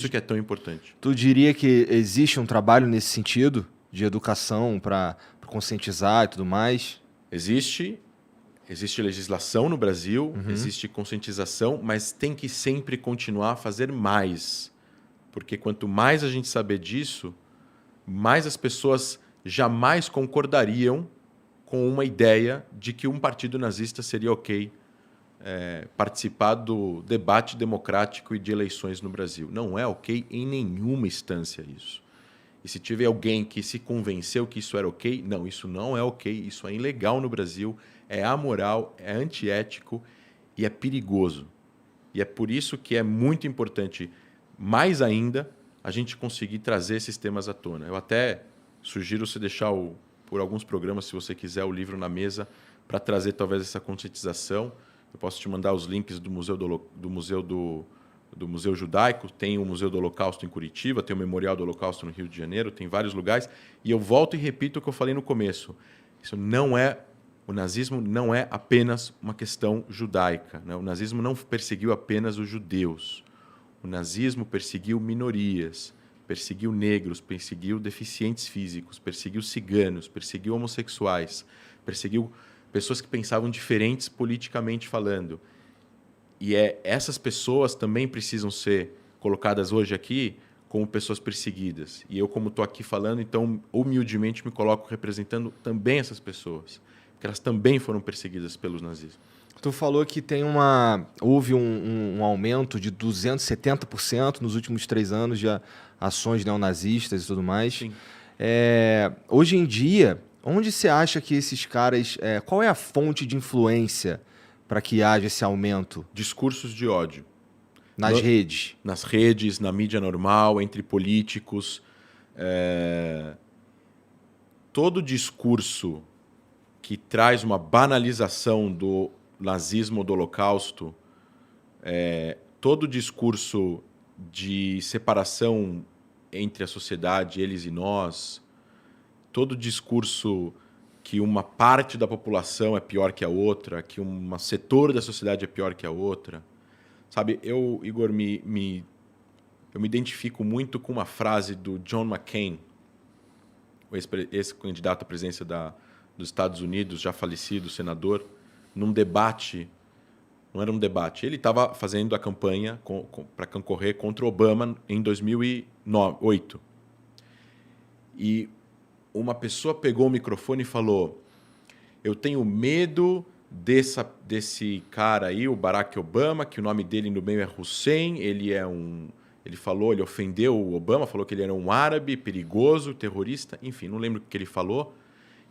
Isso que é tão importante. Tu diria que existe um trabalho nesse sentido, de educação para conscientizar e tudo mais? Existe legislação no Brasil, existe conscientização, mas tem que sempre continuar a fazer mais. Porque quanto mais a gente saber disso, mais as pessoas jamais concordariam com uma ideia de que um partido nazista seria ok participar do debate democrático e de eleições no Brasil. Não é ok em nenhuma instância isso. E se tiver alguém que se convenceu que isso era ok, não, isso não é ok, isso é ilegal no Brasil, é amoral, é antiético e é perigoso. E é por isso que é muito importante, mais ainda, a gente conseguir trazer esses temas à tona. Eu até sugiro você deixar, por alguns programas, se você quiser, o livro na mesa para trazer talvez essa conscientização. Eu posso te mandar os links do Museu Judaico, tem o Museu do Holocausto em Curitiba, tem o Memorial do Holocausto no Rio de Janeiro, tem vários lugares. E eu volto e repito o que eu falei no começo. O nazismo não é apenas uma questão judaica, né? O nazismo não perseguiu apenas os judeus. O nazismo perseguiu minorias, perseguiu negros, perseguiu deficientes físicos, perseguiu ciganos, perseguiu homossexuais, perseguiu pessoas que pensavam diferentes politicamente falando. E essas pessoas também precisam ser colocadas hoje aqui como pessoas perseguidas. E eu, como estou aqui falando, então, humildemente me coloco representando também essas pessoas, porque elas também foram perseguidas pelos nazistas. Tu falou que houve um aumento de 270% nos últimos 3 anos de ações neonazistas e tudo mais. Sim. Hoje em dia, onde você acha que esses caras... qual é a fonte de influência para que haja esse aumento? Discursos de ódio. Nas redes? Nas redes, na mídia normal, entre políticos. Todo discurso que traz uma banalização do nazismo, do Holocausto, todo discurso de separação entre a sociedade, eles e nós, todo discurso que uma parte da população é pior que a outra, que um setor da sociedade é pior que a outra. Sabe, Igor, eu me identifico muito com uma frase do John McCain, o ex-candidato à presidência dos Estados Unidos, já falecido, senador, num debate. Não era um debate, ele estava fazendo a campanha para concorrer contra o Obama em 2008. E uma pessoa pegou o microfone e falou: eu tenho medo desse cara aí, o Barack Obama, que o nome dele no meio é Hussein, ele ofendeu o Obama, falou que ele era um árabe, perigoso, terrorista, enfim, não lembro o que ele falou.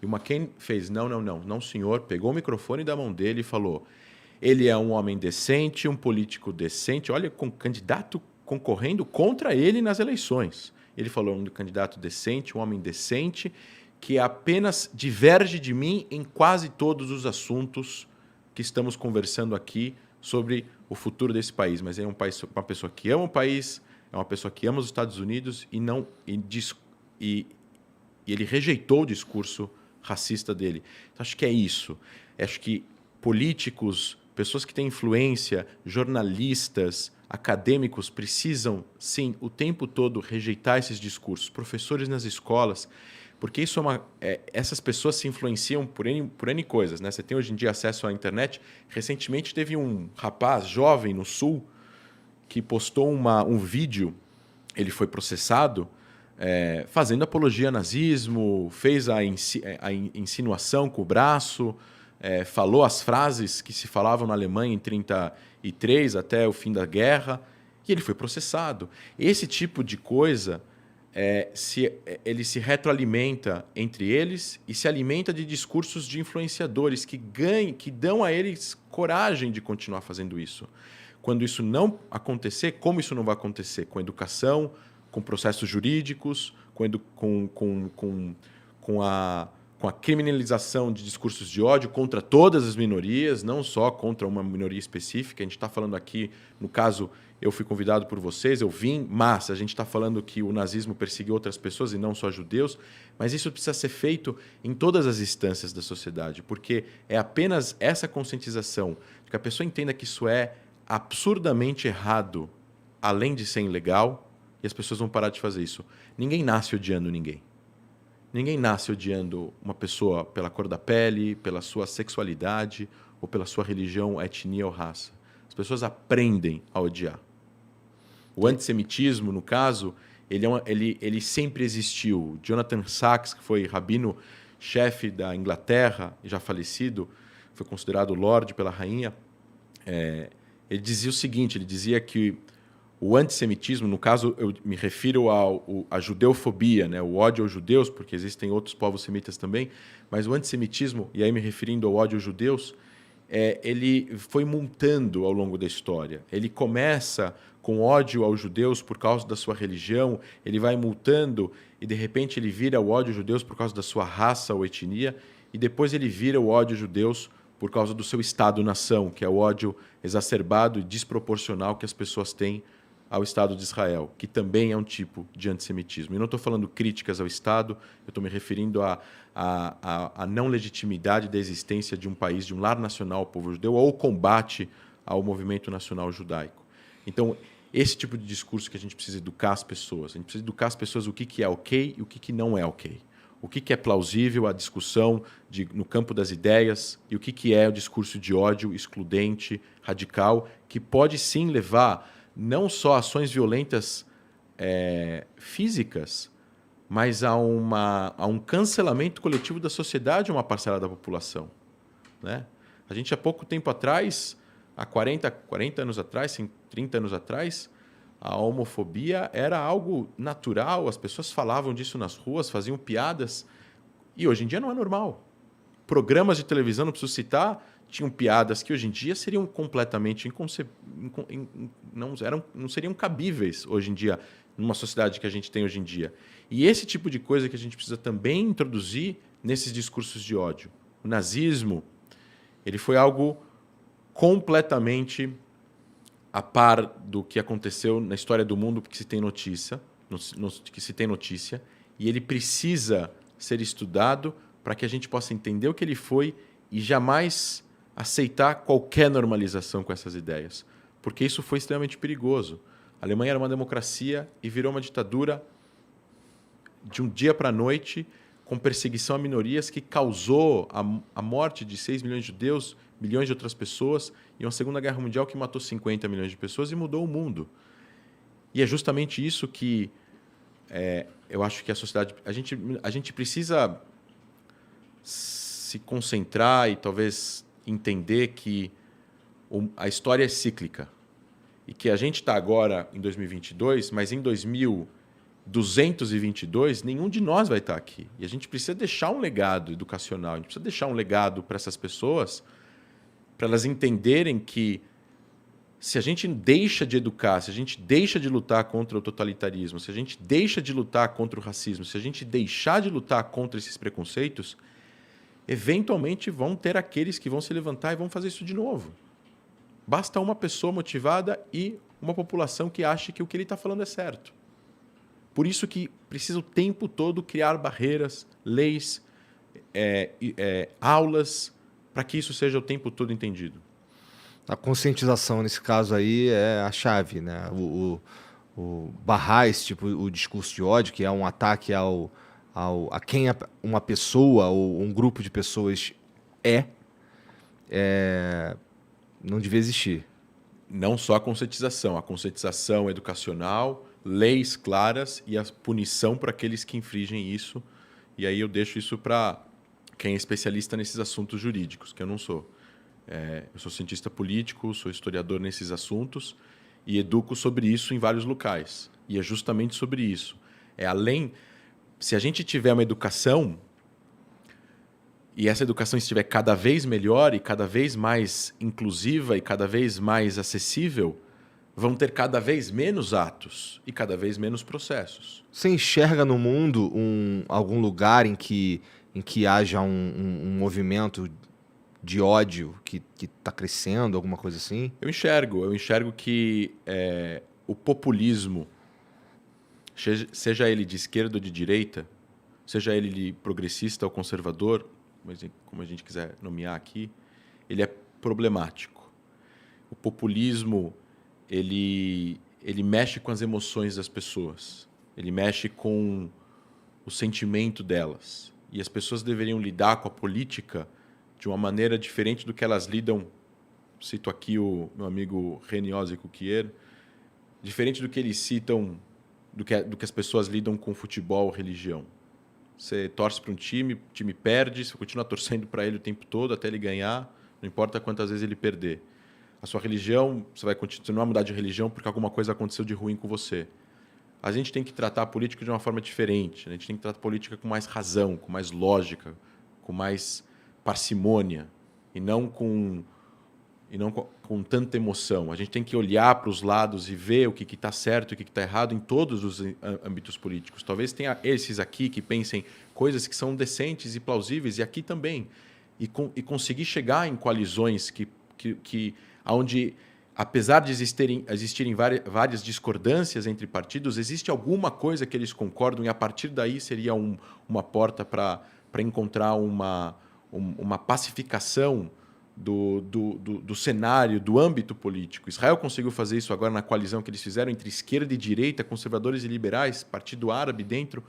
E o McCain fez: não, senhor, pegou o microfone da mão dele e falou: ele é um homem decente, um político decente, olha, com candidato concorrendo contra ele nas eleições. Ele falou: um candidato decente, um homem decente, que apenas diverge de mim em quase todos os assuntos que estamos conversando aqui sobre o futuro desse país. Mas é uma pessoa que ama o país, é uma pessoa que ama os Estados Unidos e ele rejeitou o discurso racista dele. Então, acho que é isso. Acho que políticos, pessoas que têm influência, jornalistas, acadêmicos precisam, sim, o tempo todo rejeitar esses discursos. Professores nas escolas, porque isso essas pessoas se influenciam por N coisas, né? Você tem hoje em dia acesso à internet. Recentemente teve um rapaz jovem no Sul que postou um vídeo, ele foi processado, fazendo apologia ao nazismo, fez a insinuação com o braço, falou as frases que se falavam na Alemanha em 1933 até o fim da guerra, e ele foi processado. Esse tipo de coisa, ele se retroalimenta entre eles e se alimenta de discursos de influenciadores que dão a eles coragem de continuar fazendo isso. Quando isso não acontecer, como isso não vai acontecer? Com educação, com processos jurídicos, com a criminalização de discursos de ódio contra todas as minorias, não só contra uma minoria específica. A gente está falando aqui, no caso, eu fui convidado por vocês, eu vim, mas a gente está falando que o nazismo perseguiu outras pessoas e não só judeus, mas isso precisa ser feito em todas as instâncias da sociedade, porque é apenas essa conscientização, de que a pessoa entenda que isso é absurdamente errado, além de ser ilegal, e as pessoas vão parar de fazer isso. Ninguém nasce odiando ninguém. Ninguém nasce odiando uma pessoa pela cor da pele, pela sua sexualidade ou pela sua religião, etnia ou raça. As pessoas aprendem a odiar. O antissemitismo, no caso, ele sempre existiu. Jonathan Sacks, que foi rabino-chefe da Inglaterra, já falecido, foi considerado Lorde pela rainha, ele dizia o seguinte, ele dizia que o antissemitismo, no caso eu me refiro à judeofobia, né? O ódio aos judeus, porque existem outros povos semitas também, mas o antissemitismo, e aí me referindo ao ódio aos judeus, ele foi montando ao longo da história. Ele começa com ódio aos judeus por causa da sua religião, ele vai mutando e de repente ele vira o ódio aos judeus por causa da sua raça ou etnia, e depois ele vira o ódio aos judeus por causa do seu Estado-nação, que é o ódio exacerbado e desproporcional que as pessoas têm ao Estado de Israel, que também é um tipo de antissemitismo. Eu não estou falando críticas ao Estado, eu estou me referindo à não legitimidade da existência de um país, de um lar nacional, o povo judeu, ou o combate ao movimento nacional judaico. Então, esse tipo de discurso que a gente precisa educar as pessoas. A gente precisa educar as pessoas o que é ok e o que não é ok. O que é plausível, a discussão no campo das ideias, e o que é o discurso de ódio excludente, radical, que pode sim levar não só ações violentas físicas, mas a um cancelamento coletivo da sociedade, uma parcela da população. Né? A gente, há pouco tempo atrás, há 40 anos atrás, 30 anos atrás, a homofobia era algo natural, as pessoas falavam disso nas ruas, faziam piadas, e hoje em dia não é normal. Programas de televisão, não preciso citar, tinham piadas que hoje em dia seriam completamente não seriam cabíveis hoje em dia, numa sociedade que a gente tem hoje em dia. E esse tipo de coisa que a gente precisa também introduzir nesses discursos de ódio. O nazismo, ele foi algo completamente a par do que aconteceu na história do mundo que se tem notícia, e ele precisa ser estudado para que a gente possa entender o que ele foi e jamais aceitar qualquer normalização com essas ideias, porque isso foi extremamente perigoso. A Alemanha era uma democracia e virou uma ditadura de um dia para a noite, com perseguição a minorias, que causou a morte de 6 milhões de judeus, milhões de outras pessoas, e uma Segunda Guerra Mundial que matou 50 milhões de pessoas e mudou o mundo. E é justamente isso que eu acho que a sociedade... A gente precisa se concentrar e talvez entender que a história é cíclica e que a gente está agora em 2022, mas em 2222 nenhum de nós vai estar aqui. E a gente precisa deixar um legado educacional, a gente precisa deixar um legado para essas pessoas, para elas entenderem que se a gente deixa de educar, se a gente deixa de lutar contra o totalitarismo, se a gente deixa de lutar contra o racismo, se a gente deixar de lutar contra esses preconceitos, eventualmente vão ter aqueles que vão se levantar e vão fazer isso de novo. Basta uma pessoa motivada e uma população que ache que o que ele está falando é certo. Por isso que precisa o tempo todo criar barreiras, leis, aulas, para que isso seja o tempo todo entendido. A conscientização, nesse caso aí, é a chave, né? Barrar esse tipo, o discurso de ódio, que é um ataque a quem uma pessoa ou um grupo de pessoas não devia existir. Não só a conscientização educacional, leis claras e a punição para aqueles que infringem isso. E aí eu deixo isso para quem é especialista nesses assuntos jurídicos, que eu não sou. Eu sou cientista político, sou historiador nesses assuntos e educo sobre isso em vários locais. E é justamente sobre isso. Se a gente tiver uma educação e essa educação estiver cada vez melhor e cada vez mais inclusiva e cada vez mais acessível, vão ter cada vez menos atos e cada vez menos processos. Você enxerga no mundo algum lugar em que haja um movimento de ódio que está crescendo, alguma coisa assim? Eu enxergo que o populismo, seja ele de esquerda ou de direita, seja ele de progressista ou conservador, como a gente quiser nomear aqui, ele é problemático. O populismo ele ele mexe com as emoções das pessoas. Ele mexe com o sentimento delas. E as pessoas deveriam lidar com a política de uma maneira diferente do que elas lidam. Cito aqui o meu amigo René Cuquier, diferente do que eles citam, do que as pessoas lidam com futebol ou religião. Você torce para um time, o time perde, você continua torcendo para ele o tempo todo até ele ganhar, não importa quantas vezes ele perder. A sua religião, você vai continuar a mudar de religião porque alguma coisa aconteceu de ruim com você. A gente tem que tratar a política de uma forma diferente. A gente tem que tratar a política com mais razão, com mais lógica, com mais parcimônia e não com tanta emoção. A gente tem que olhar para os lados e ver o que está certo e o que está errado em todos os âmbitos políticos. Talvez tenha esses aqui que pensem coisas que são decentes e plausíveis, e aqui também. E conseguir chegar em coalizões onde, apesar de existirem várias discordâncias entre partidos, existe alguma coisa que eles concordam, e a partir daí seria uma porta para encontrar uma pacificação do cenário, do âmbito político. Israel conseguiu fazer isso agora na coalizão que eles fizeram entre esquerda e direita, conservadores e liberais, partido árabe dentro,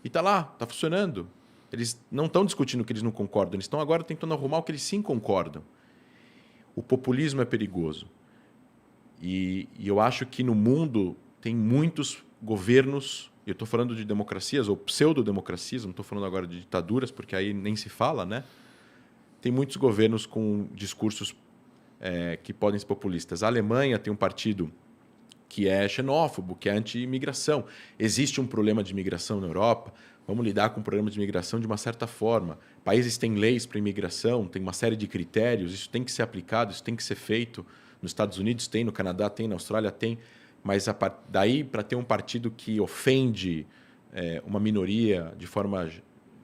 e está lá, está funcionando. Eles não estão discutindo o que eles não concordam, eles estão agora tentando arrumar o que eles sim concordam. O populismo é perigoso. E eu acho que no mundo tem muitos governos, eu estou falando de democracias ou pseudo-democracias, não estou falando agora de ditaduras, porque aí nem se fala, né? Tem muitos governos com discursos que podem ser populistas. A Alemanha tem um partido que é xenófobo, que é anti-imigração. Existe um problema de imigração na Europa, vamos lidar com o problema de imigração de uma certa forma. Países têm leis para imigração, tem uma série de critérios, isso tem que ser aplicado, isso tem que ser feito. Nos Estados Unidos tem, no Canadá tem, na Austrália tem, mas daí para ter um partido que ofende uma minoria de forma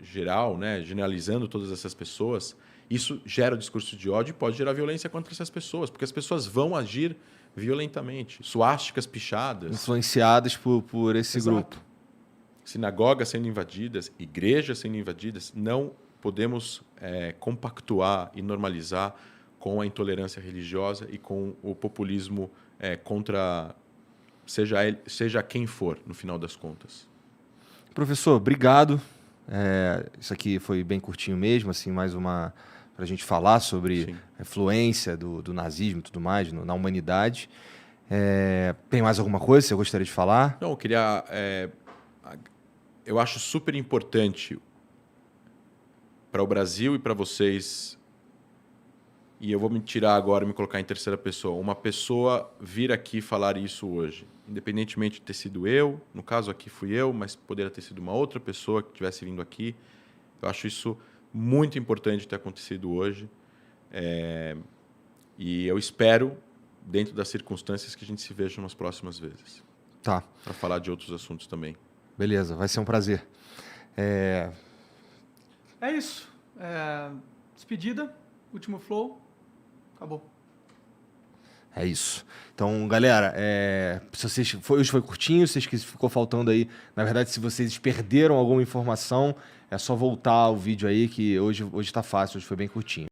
geral, né, generalizando todas essas pessoas, isso gera o discurso de ódio e pode gerar violência contra essas pessoas, porque as pessoas vão agir violentamente. Suásticas pichadas. Influenciadas por esse Exato. grupo. Sinagogas sendo invadidas, igrejas sendo invadidas. Não podemos compactuar e normalizar com a intolerância religiosa e com o populismo contra seja quem for, no final das contas. Professor, obrigado. Isso aqui foi bem curtinho mesmo, assim, mais uma para a gente falar sobre Sim. a influência do nazismo e tudo mais na humanidade. Tem mais alguma coisa que você gostaria de falar? Não, eu queria... eu acho super importante para o Brasil e para vocês, e eu vou me tirar agora e me colocar em terceira pessoa, uma pessoa vir aqui falar isso hoje, independentemente de ter sido eu, no caso aqui fui eu, mas poderia ter sido uma outra pessoa que tivesse vindo aqui. Eu acho isso muito importante ter acontecido hoje, e eu espero, dentro das circunstâncias, que a gente se veja nas próximas vezes. Tá. Para falar de outros assuntos também. Beleza, vai ser um prazer. É isso. Despedida, último flow, acabou. É isso. Então, galera, se vocês, hoje foi curtinho, se vocês que ficou faltando aí, na verdade, se vocês perderam alguma informação, é só voltar o vídeo aí, que hoje tá fácil, hoje foi bem curtinho.